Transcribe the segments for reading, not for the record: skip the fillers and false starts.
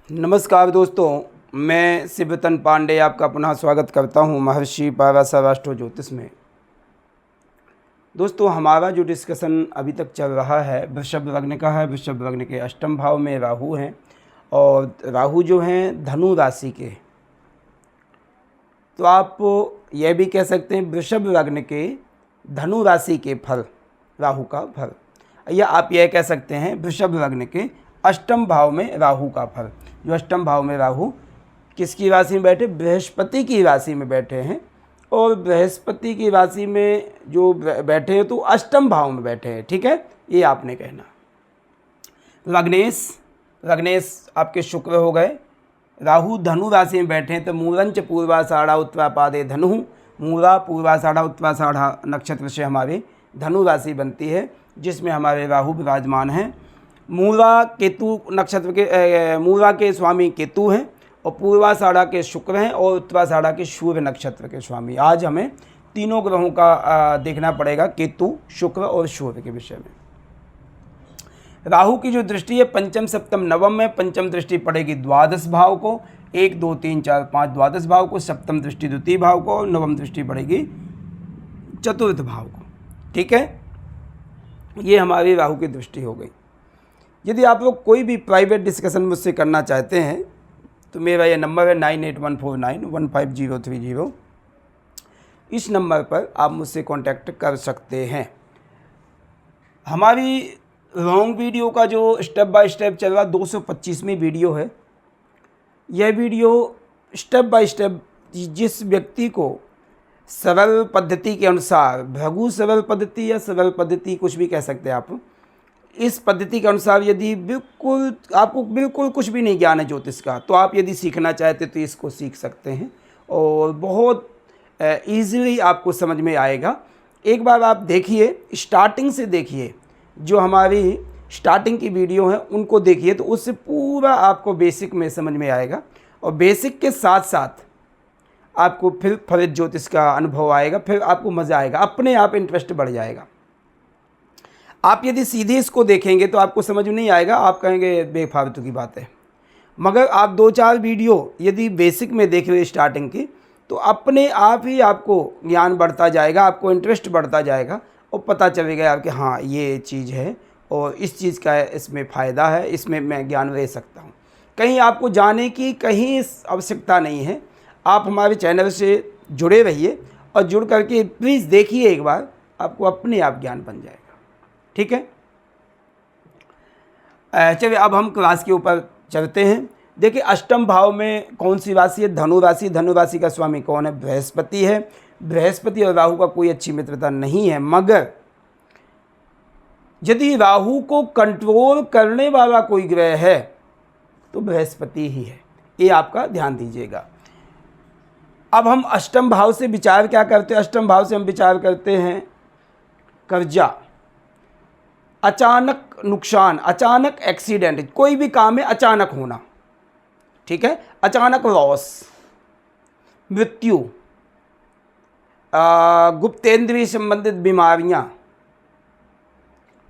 नमस्कार दोस्तों, मैं शिवतन पांडे आपका पुनः स्वागत करता हूं महर्षि पाराशर एस्ट्रो ज्योतिष में। दोस्तों, हमारा जो डिस्कशन अभी तक चल रहा है वृषभ लग्न का है। वृषभ लग्न के अष्टम भाव में राहु हैं और राहु जो हैं धनु राशि के। तो आप यह भी कह सकते हैं वृषभ लग्न के धनु राशि के फल, राहु का फल, या आप यह कह सकते हैं वृषभ लग्न के अष्टम भाव में राहु का फल। जो अष्टम भाव में राहु किसकी राशि में बैठे? बृहस्पति की राशि में बैठे हैं। और बृहस्पति की राशि में जो बैठे हैं तो अष्टम भाव में बैठे हैं। ठीक है, ये आपने कहना। लग्नेश आपके शुक्र हो गए। राहु धनु राशि में बैठे हैं तो मूलंच पूर्वाषाढ़ा उत्तरापादे धनु, मूला पूर्वाषाढ़ा उत्तराषाढ़ा नक्षत्र से हमारी धनु राशि बनती है, जिसमें हमारे राहु विराजमान हैं। मूला केतु नक्षत्र के मूला के स्वामी केतु हैं और पूर्वाषाढ़ा के शुक्र हैं और उत्तराषाढ़ा के सूर्य नक्षत्र के स्वामी। आज हमें तीनों ग्रहों का देखना पड़ेगा, केतु, शुक्र और सूर्य के विषय में। राहु की जो दृष्टि है पंचम सप्तम नवम में, पंचम दृष्टि पड़ेगी द्वादश भाव को, 1 2 3 4 5 द्वादश भाव को, सप्तम दृष्टि द्वितीय भाव को और नवम दृष्टि पड़ेगी चतुर्थ भाव को। ठीक है, ये हमारी राहु की दृष्टि हो गई। यदि आप लोग कोई भी प्राइवेट डिस्कशन मुझसे करना चाहते हैं तो मेरा ये नंबर है 9814915030। इस नंबर पर आप मुझसे कांटेक्ट कर सकते हैं। हमारी लॉन्ग वीडियो का जो स्टेप बाय स्टेप चल रहा 225वीं वीडियो है। यह वीडियो स्टेप बाय स्टेप जिस व्यक्ति को सरल पद्धति के अनुसार, भृगु सरल पद्धति या सरल पद्धति कुछ भी कह सकते हैं आप, इस पद्धति के अनुसार यदि आपको बिल्कुल कुछ भी नहीं ज्ञान है ज्योतिष का, तो आप यदि सीखना चाहते तो इसको सीख सकते हैं और बहुत ईजीली आपको समझ में आएगा। एक बार आप देखिए, स्टार्टिंग से देखिए, जो हमारी स्टार्टिंग की वीडियो है उनको देखिए, तो उससे पूरा आपको बेसिक में समझ में आएगा और बेसिक के साथ साथ आपको फिर फलित ज्योतिष का अनुभव आएगा, फिर आपको मज़ा आएगा, अपने आप इंटरेस्ट बढ़ जाएगा। आप यदि सीधे इसको देखेंगे तो आपको समझ में नहीं आएगा, आप कहेंगे बेफालतू की बात है। मगर आप 2-4 वीडियो यदि बेसिक में देख रहे स्टार्टिंग की, तो अपने आप ही आपको ज्ञान बढ़ता जाएगा, आपको इंटरेस्ट बढ़ता जाएगा और पता चलेगा आपके हाँ ये चीज़ है और इस चीज़ का इसमें फ़ायदा है, इसमें मैं ज्ञान ले सकता हूँ। कहीं आपको जाने की कहीं आवश्यकता नहीं है। आप हमारे चैनल से जुड़े रहिए और जुड़ करके प्लीज़ देखिए एक बार, आपको अपने आप ज्ञान बन जाएगा। ठीक है, चलिए अब हम क्लास के ऊपर चलते हैं। देखिए अष्टम भाव में कौन सी राशि है? धनु राशि। धनु राशि का स्वामी कौन है? बृहस्पति है। बृहस्पति और राहु का कोई अच्छी मित्रता नहीं है, मगर यदि राहु को कंट्रोल करने वाला कोई ग्रह है तो बृहस्पति ही है, ये आपका ध्यान दीजिएगा। अब हम अष्टम भाव से विचार क्या करते हैं? अष्टम भाव से हम विचार करते हैं कर्जा, अचानक नुकसान, अचानक एक्सीडेंट, कोई भी काम है अचानक होना। ठीक है, अचानक लॉस, मृत्यु, गुप्तेंद्रिय संबंधित बीमारियां।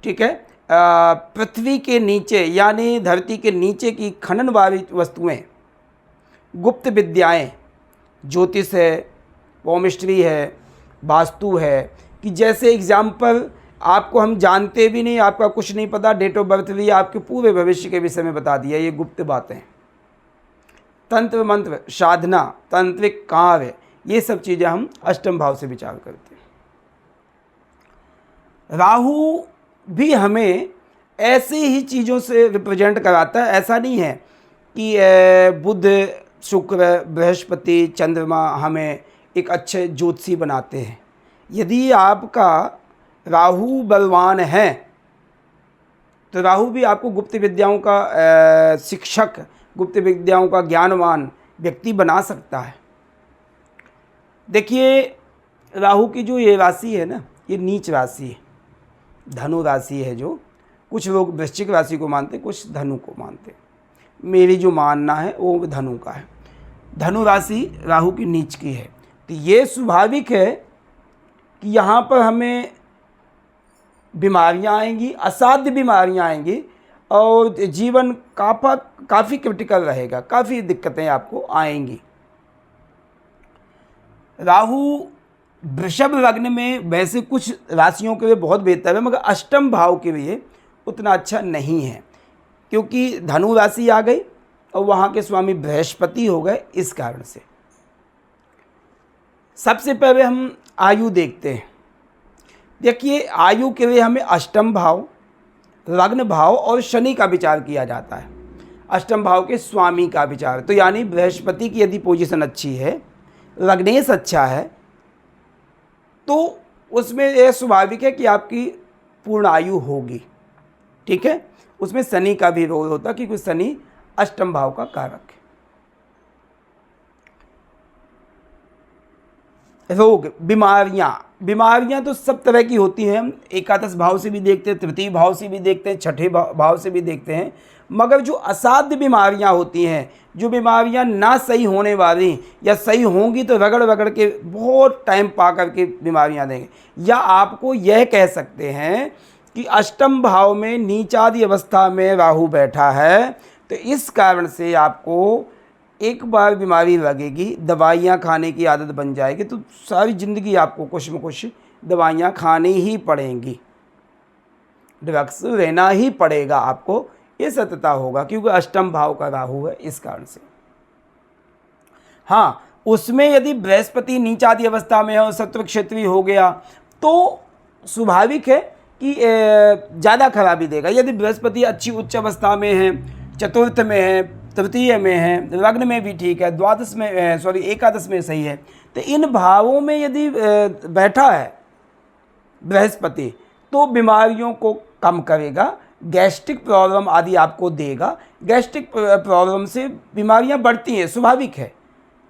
ठीक है, पृथ्वी के नीचे यानी धरती के नीचे की खनन वाली वस्तुएं, गुप्त विद्याएं, ज्योतिष है, केमिस्ट्री है, वास्तु है, कि जैसे एग्जाम्पल आपको हम जानते भी नहीं, आपका कुछ नहीं पता, डेट ऑफ बर्थ भी आपके पूरे भविष्य के विषय में बता दिया, ये गुप्त बातें। तंत्र मंत्र, साधना, तांत्रिक कार्य, ये सब चीज़ें हम अष्टम भाव से विचार करते हैं। राहु भी हमें ऐसे ही चीज़ों से रिप्रेजेंट कराता है। ऐसा नहीं है कि बुध, शुक्र, बृहस्पति, चंद्रमा हमें एक अच्छे ज्योतिषी बनाते हैं। यदि आपका राहु बलवान है तो राहु भी आपको गुप्त विद्याओं का शिक्षक, गुप्त विद्याओं का ज्ञानवान व्यक्ति बना सकता है। देखिए राहु की जो ये राशि है ना, ये नीच राशि है, धनु राशि है। जो कुछ लोग वृश्चिक राशि को मानते, कुछ धनु को मानते। मेरी जो मानना है वो धनु का है। धनु राशि राहु की नीच की है, तो ये स्वाभाविक है कि यहाँ पर हमें बीमारियां आएंगी, असाध्य बीमारियां आएंगी। और जीवन काफ़ी क्रिटिकल रहेगा, काफ़ी दिक्कतें आपको आएंगी। राहु वृषभ लग्न में वैसे कुछ राशियों के लिए बहुत बेहतर है, मगर अष्टम भाव के लिए उतना अच्छा नहीं है, क्योंकि धनु राशि आ गई और वहाँ के स्वामी बृहस्पति हो गए। इस कारण से सबसे पहले हम आयु देखते हैं। देखिए, आयु के लिए हमें अष्टम भाव, लग्न भाव और शनि का विचार किया जाता है। अष्टम भाव के स्वामी का विचार, तो यानी बृहस्पति की यदि पोजीशन अच्छी है, लग्नेश अच्छा है, तो उसमें यह स्वाभाविक है कि आपकी पूर्ण आयु होगी। ठीक है, उसमें शनि का भी रोल होता है, क्योंकि शनि अष्टम भाव का कारक है। रोग, बीमारियां तो सब तरह की होती हैं। हम एकादश भाव से भी देखते हैं, तृतीय भाव से भी देखते हैं, छठे भाव से भी देखते हैं, मगर जो असाध्य बीमारियां होती हैं, जो बीमारियां ना सही होने वाली या सही होंगी तो रगड़ के बहुत टाइम पा करके बीमारियां देंगे, या आपको यह कह सकते हैं कि अष्टम भाव में नीचादि अवस्था में राहु बैठा है, तो इस कारण से आपको एक बार बीमारी लगेगी, दवाइयाँ खाने की आदत बन जाएगी, तो सारी ज़िंदगी आपको कुछ न कुछ दवाइयाँ खानी ही पड़ेंगी, ड्रग्स लेना ही पड़ेगा आपको, ये सत्यता होगा, क्योंकि अष्टम भाव का राहु है। इस कारण से हाँ, उसमें यदि बृहस्पति नीचादि अवस्था में हो, शत्रु क्षेत्रीय हो गया, तो स्वाभाविक है कि ज़्यादा खराबी देगा। यदि बृहस्पति अच्छी उच्च अवस्था में है, चतुर्थ में है, तृतीय में है, लग्न में भी ठीक है, द्वादश में एकादश में सही है, तो इन भावों में यदि बैठा है बृहस्पति, तो बीमारियों को कम करेगा, गैस्ट्रिक प्रॉब्लम आदि आपको देगा। गैस्ट्रिक प्रॉब्लम से बीमारियां बढ़ती हैं, स्वाभाविक है।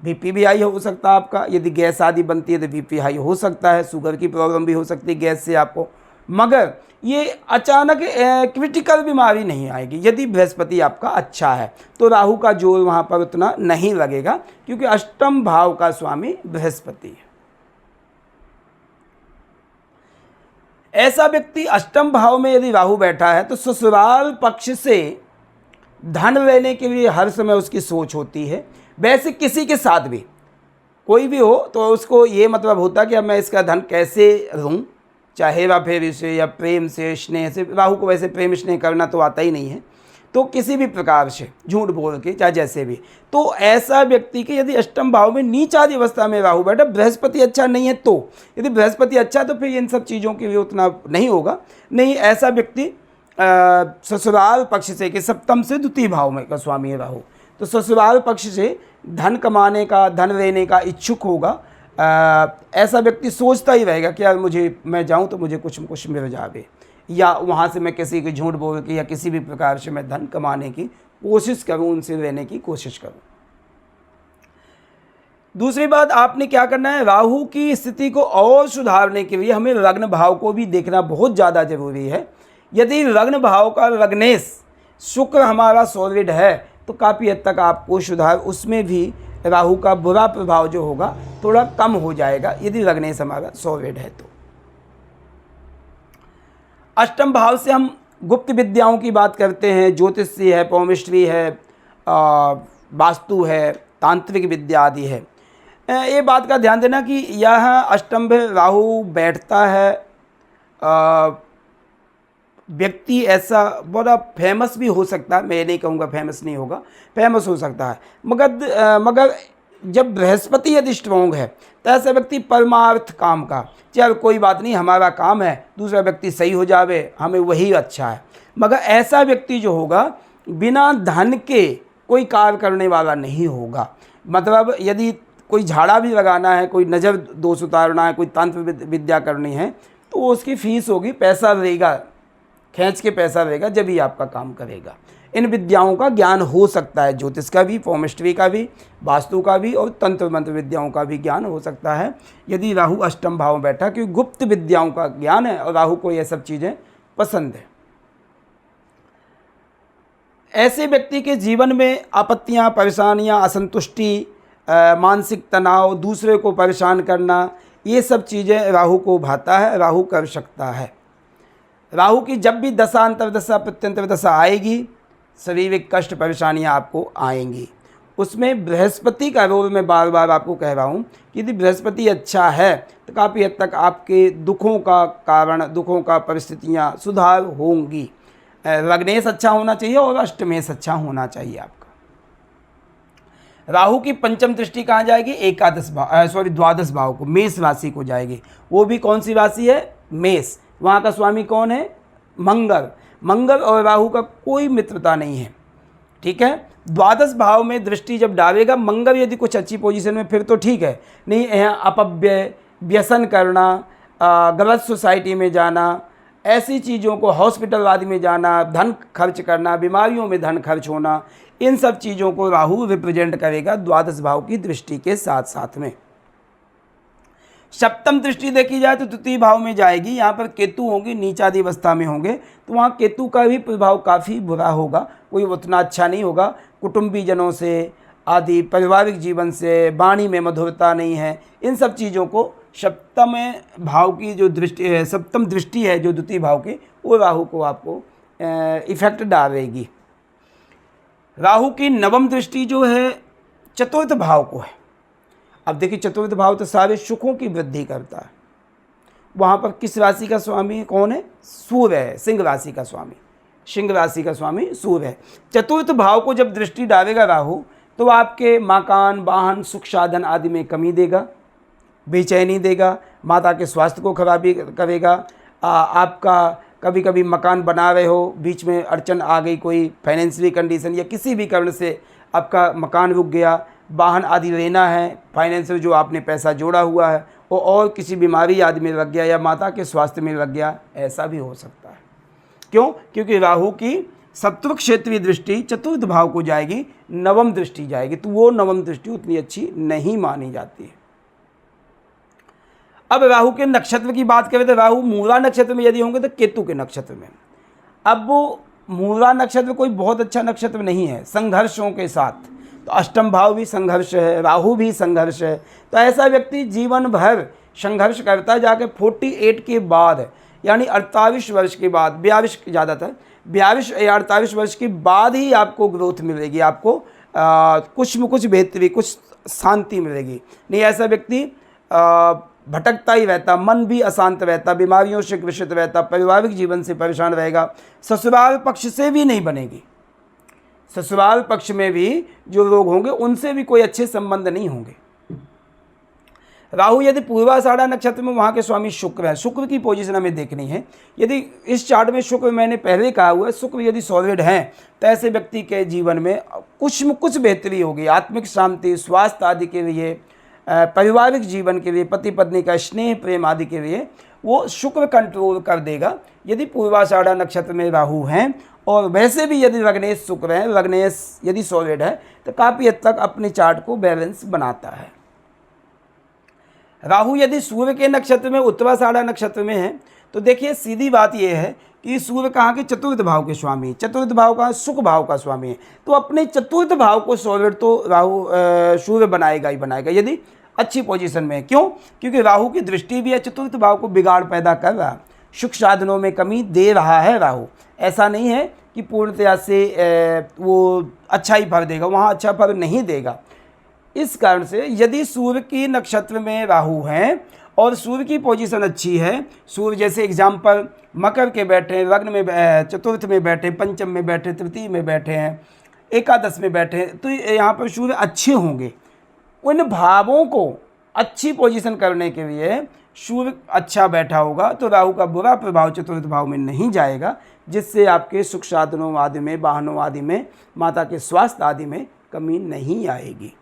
बीपी भी हाई हो सकता है आपका, यदि गैस आदि बनती है तो बीपी हाई हो सकता है, शुगर की प्रॉब्लम भी हो सकती है गैस से आपको, मगर ये अचानक क्रिटिकल बीमारी नहीं आएगी यदि बृहस्पति आपका अच्छा है। तो राहु का जोर वहाँ पर उतना नहीं लगेगा, क्योंकि अष्टम भाव का स्वामी बृहस्पति है। ऐसा व्यक्ति अष्टम भाव में यदि राहु बैठा है, तो ससुराल पक्ष से धन लेने के लिए हर समय उसकी सोच होती है। वैसे किसी के साथ भी कोई भी हो, तो उसको ये मतलब होता है कि अब मैं इसका धन कैसे लूँ, चाहे हेरा फेरी से या प्रेम से, स्नेह से। राहु को वैसे प्रेम स्नेह करना तो आता ही नहीं है, तो किसी भी प्रकार से झूठ बोल के, चाहे जैसे भी। तो ऐसा व्यक्ति के यदि अष्टम भाव में नीचादि अवस्था में राहु बैठा, बृहस्पति अच्छा नहीं है, तो यदि बृहस्पति अच्छा है तो फिर इन सब चीज़ों के लिए उतना नहीं होगा। नहीं, ऐसा व्यक्ति ससुराल पक्ष से, कि सप्तम से द्वितीय भाव में का स्वामी है राहु, तो ससुराल पक्ष से धन कमाने का, धन लेने का इच्छुक होगा। ऐसा व्यक्ति सोचता ही रहेगा कि यार मैं जाऊं तो मुझे कुछ न कुछ मिल जावे, या वहाँ से मैं किसी को झूठ बोल के या किसी भी प्रकार से मैं धन कमाने की कोशिश करूं, उनसे लेने की कोशिश करूं। दूसरी बात, आपने क्या करना है, राहु की स्थिति को और सुधारने के लिए हमें लग्न भाव को भी देखना बहुत ज़्यादा जरूरी है। यदि लग्न भाव का लग्नेश शुक्र हमारा सॉलिड है, तो काफ़ी हद तक आपको सुधार, उसमें भी राहु का बुरा प्रभाव जो होगा थोड़ा कम हो जाएगा, यदि लग्नेश हमारा सॉलिड है तो। अष्टम भाव से हम गुप्त विद्याओं की बात करते हैं, ज्योतिषी है, पॉमिस्ट्री है, वास्तु है, तांत्रिक विद्या आदि है। ये बात का ध्यान देना कि यह अष्टम में राहु बैठता है, व्यक्ति ऐसा बड़ा फेमस भी हो सकता है, मैं नहीं कहूँगा फेमस नहीं होगा, फेमस हो सकता है, मगर जब बृहस्पति यदि स्ट्रॉन्ग है तो ऐसा व्यक्ति परमार्थ काम का, चल कोई बात नहीं, हमारा काम है दूसरा व्यक्ति सही हो जावे, हमें वही अच्छा है। मगर ऐसा व्यक्ति जो होगा बिना धन के कोई कार्य करने वाला नहीं होगा। मतलब यदि कोई झाड़ा भी लगाना है, कोई नज़र दोष उतारना है, कोई तंत्र विद्या करनी है, तो वो उसकी फीस होगी, पैसा देगा, खींच के पैसा देगा, जब ही आपका काम करेगा। इन विद्याओं का ज्ञान हो सकता है, ज्योतिष का भी, पॉमिस्ट्री का भी, वास्तु का भी और तंत्र मंत्र विद्याओं का भी ज्ञान हो सकता है यदि राहु अष्टम भाव में बैठा, क्योंकि गुप्त विद्याओं का ज्ञान है और राहु को ये सब चीज़ें पसंद है। ऐसे व्यक्ति के जीवन में आपत्तियाँ, परेशानियाँ, असंतुष्टि, मानसिक तनाव, दूसरे को परेशान करना, ये सब चीज़ें राहु को भाता है, राहु कर सकता है। राहु की जब भी दशा, अंतर्दशा, प्रत्यंतर दशा आएगी, शारीरिक कष्ट परेशानियां आपको आएंगी। उसमें बृहस्पति का रोल मैं बार बार आपको कह रहा हूँ कि यदि बृहस्पति अच्छा है तो काफ़ी हद तक आपके दुखों का कारण, दुखों का परिस्थितियाँ सुधार होंगी। लग्नेश अच्छा होना चाहिए और अष्टमेश अच्छा होना चाहिए आपका। राहु की पंचम दृष्टि कहाँ जाएगी? द्वादश भाव को, मेष राशि को जाएगी। वो भी कौन सी राशि है? मेष। वहाँ का स्वामी कौन है? मंगल। मंगल और राहु का कोई मित्रता नहीं है, ठीक है। द्वादश भाव में दृष्टि जब डालेगा मंगल, यदि कुछ अच्छी पोजीशन में फिर तो ठीक है, नहीं यहाँ अपव्यय, व्यसन करना, गलत सोसाइटी में जाना, ऐसी चीज़ों को, हॉस्पिटल आदि में जाना, धन खर्च करना, बीमारियों में धन खर्च होना, इन सब चीज़ों को राहु रिप्रेजेंट करेगा द्वादश भाव की दृष्टि के साथ साथ में। सप्तम दृष्टि देखी जाए तो तृतीय भाव में जाएगी। यहाँ पर केतु होंगे, नीचादि अवस्था में होंगे, तो वहाँ केतु का भी प्रभाव काफ़ी बुरा होगा, कोई उतना अच्छा नहीं होगा। कुटुंबीजनों से आदि, पारिवारिक जीवन से, वाणी में मधुरता नहीं है, इन सब चीज़ों को सप्तम भाव की जो दृष्टि है, सप्तम दृष्टि है जो द्वितीय भाव की, वो राहु को आपको इफेक्ट डालेगी। राहु की नवम दृष्टि जो है चतुर्थ भाव को है। अब देखिए चतुर्थ भाव तो सारे सुखों की वृद्धि करता है। वहाँ पर किस राशि का स्वामी कौन है? सूर्य है, सिंह राशि का स्वामी। सिंह राशि का स्वामी सूर्य है। चतुर्थ भाव को जब दृष्टि डालेगा राहु, तो आपके मकान, वाहन, सुख साधन आदि में कमी देगा, बेचैनी देगा, माता के स्वास्थ्य को खराबी करेगा। आपका कभी कभी मकान बना रहे हो, बीच में अड़चन आ गई, कोई फाइनेंशियली कंडीशन या किसी भी कारण से आपका मकान रुक गया, वाहन आदि लेना है, फाइनेंशियल जो आपने पैसा जोड़ा हुआ है वो और किसी बीमारी आदि में लग गया या माता के स्वास्थ्य में लग गया, ऐसा भी हो सकता है। क्यों? क्योंकि राहु की शत्रु क्षेत्रीय दृष्टि चतुर्थ भाव को जाएगी, नवम दृष्टि जाएगी, तो वो नवम दृष्टि उतनी अच्छी नहीं मानी जाती है। अब राहु के नक्षत्र की बात करें तो राहु मूला नक्षत्र में यदि होंगे तो केतु के नक्षत्र में। अब वो मूला नक्षत्र कोई बहुत अच्छा नक्षत्र नहीं है, संघर्षों के साथ, तो अष्टम भाव भी संघर्ष है, राहु भी संघर्ष है, तो ऐसा व्यक्ति जीवन भर संघर्ष करता है। जाके 48 के बाद यानी 48 वर्ष के बाद, 42 ज़्यादातर 42 या 48 वर्ष के बाद ही आपको ग्रोथ मिलेगी, आपको कुछ में कुछ बेहतरी, कुछ शांति मिलेगी। नहीं ऐसा व्यक्ति भटकता ही रहता, मन भी अशांत रहता, बीमारियों से ग्रसित रहता, पारिवारिक जीवन से परेशान रहेगा, ससुराल पक्ष से भी नहीं बनेगी, ससुराल पक्ष में भी जो लोग होंगे उनसे भी कोई अच्छे संबंध नहीं होंगे। राहु यदि पूर्वाषाढ़ा नक्षत्र में, वहाँ के स्वामी शुक्र है, शुक्र की पोजीशन हमें देखनी है। यदि इस चार्ट में शुक्र, मैंने पहले कहा हुआ है, शुक्र यदि सॉलिड हैं तो ऐसे व्यक्ति के जीवन में कुछ बेहतरी होगी, आत्मिक शांति, स्वास्थ्य आदि के लिए, पारिवारिक जीवन के लिए, पति पत्नी का स्नेह प्रेम आदि के लिए वो शुक्र कंट्रोल कर देगा यदि पूर्वाषाढ़ा नक्षत्र में राहु हैं। और वैसे भी यदि लग्नेश शुक्र है, लग्नेश यदि सॉलिड है तो काफ़ी हद तक अपने चार्ट को बैलेंस बनाता है। राहु यदि सूर्य के नक्षत्र में, उत्तराषाढ़ा नक्षत्र में है, तो देखिए सीधी बात यह है कि सूर्य कहाँ के? चतुर्थ भाव के स्वामी। चतुर्थ भाव का सुख भाव का स्वामी है, तो अपने चतुर्थ भाव को सॉलिड तो राहु सूर्य बनाएगा ही बनाएगा यदि अच्छी पोजीशन में है। क्यों? क्योंकि राहु की दृष्टि भी है, चतुर्थ भाव को बिगाड़ पैदा कर रहा है, सुख साधनों में कमी दे रहा है राहु। ऐसा नहीं है कि पूर्णतया से वो अच्छा ही फल देगा, वहाँ अच्छा फल नहीं देगा। इस कारण से यदि सूर्य की नक्षत्र में राहु हैं और सूर्य की पोजीशन अच्छी है, सूर्य जैसे एग्जाम्पल मकर के बैठे हैं, लग्न में, चतुर्थ में बैठे, पंचम में बैठे, तृतीय में बैठे हैं, एकादश में बैठे हैं, तो यहाँ पर सूर्य अच्छे होंगे। उन भावों को अच्छी पोजीशन करने के लिए सूर्य अच्छा बैठा होगा तो राहु का बुरा प्रभाव चतुर्थ भाव में नहीं जाएगा, जिससे आपके सुख साधनों आदि में, वाहनों आदि में, माता के स्वास्थ्य आदि में कमी नहीं आएगी।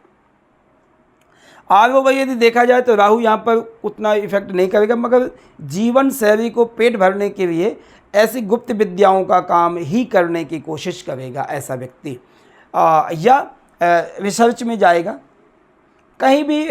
आगे भाई यदि देखा जाए तो राहु यहाँ पर उतना इफेक्ट नहीं करेगा, मगर जीवन शैली को पेट भरने के लिए ऐसी गुप्त विद्याओं का काम ही करने की कोशिश करेगा ऐसा व्यक्ति, या रिसर्च में जाएगा, कहीं भी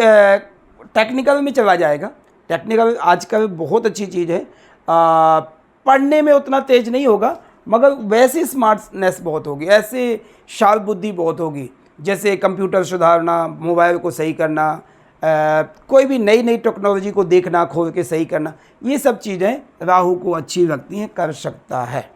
टेक्निकल में चला जाएगा। टेक्निकल आजकल बहुत अच्छी चीज़ है, पढ़ने में उतना तेज नहीं होगा मगर वैसे स्मार्टनेस बहुत होगी, ऐसे शार्प बुद्धि बहुत होगी, जैसे कंप्यूटर सुधारना, मोबाइल को सही करना, कोई भी नई नई टेक्नोलॉजी को देखना, खोल के सही करना, ये सब चीज़ें राहु को अच्छी लगती हैं, कर सकता है।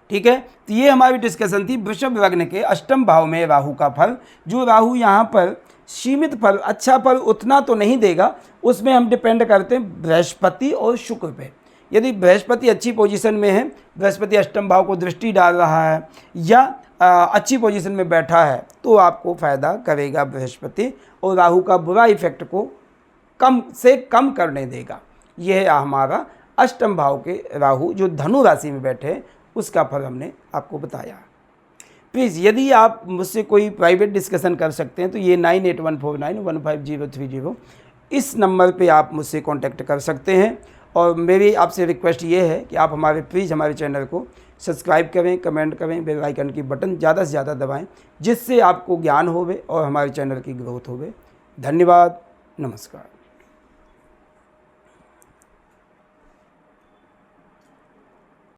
ठीक है, तो ये हमारी डिस्कशन थी वृषभ लग्न के अष्टम भाव में राहु का फल। जो राहु यहाँ पर सीमित फल, अच्छा फल उतना तो नहीं देगा, उसमें हम डिपेंड करते हैं बृहस्पति और शुक्र पे। यदि बृहस्पति अच्छी पोजीशन में है, बृहस्पति अष्टम भाव को दृष्टि डाल रहा है या अच्छी पोजीशन में बैठा है, तो आपको फ़ायदा करेगा बृहस्पति, और राहु का बुरा इफेक्ट को कम से कम करने देगा। यह है हमारा अष्टम भाव के राहु जो धनु राशि में बैठे, उसका फल हमने आपको बताया। प्लीज़ यदि आप मुझसे कोई प्राइवेट डिस्कशन कर सकते हैं तो ये 9814915030 इस नंबर पे आप मुझसे कांटेक्ट कर सकते हैं। और मेरी आपसे रिक्वेस्ट ये है कि आप प्लीज़ हमारे चैनल को सब्सक्राइब करें, कमेंट करें, बेल आइकन की बटन ज़्यादा से ज़्यादा दबाएं, जिससे आपको ज्ञान होवे और हमारे चैनल की ग्रोथ होवे। धन्यवाद, नमस्कार।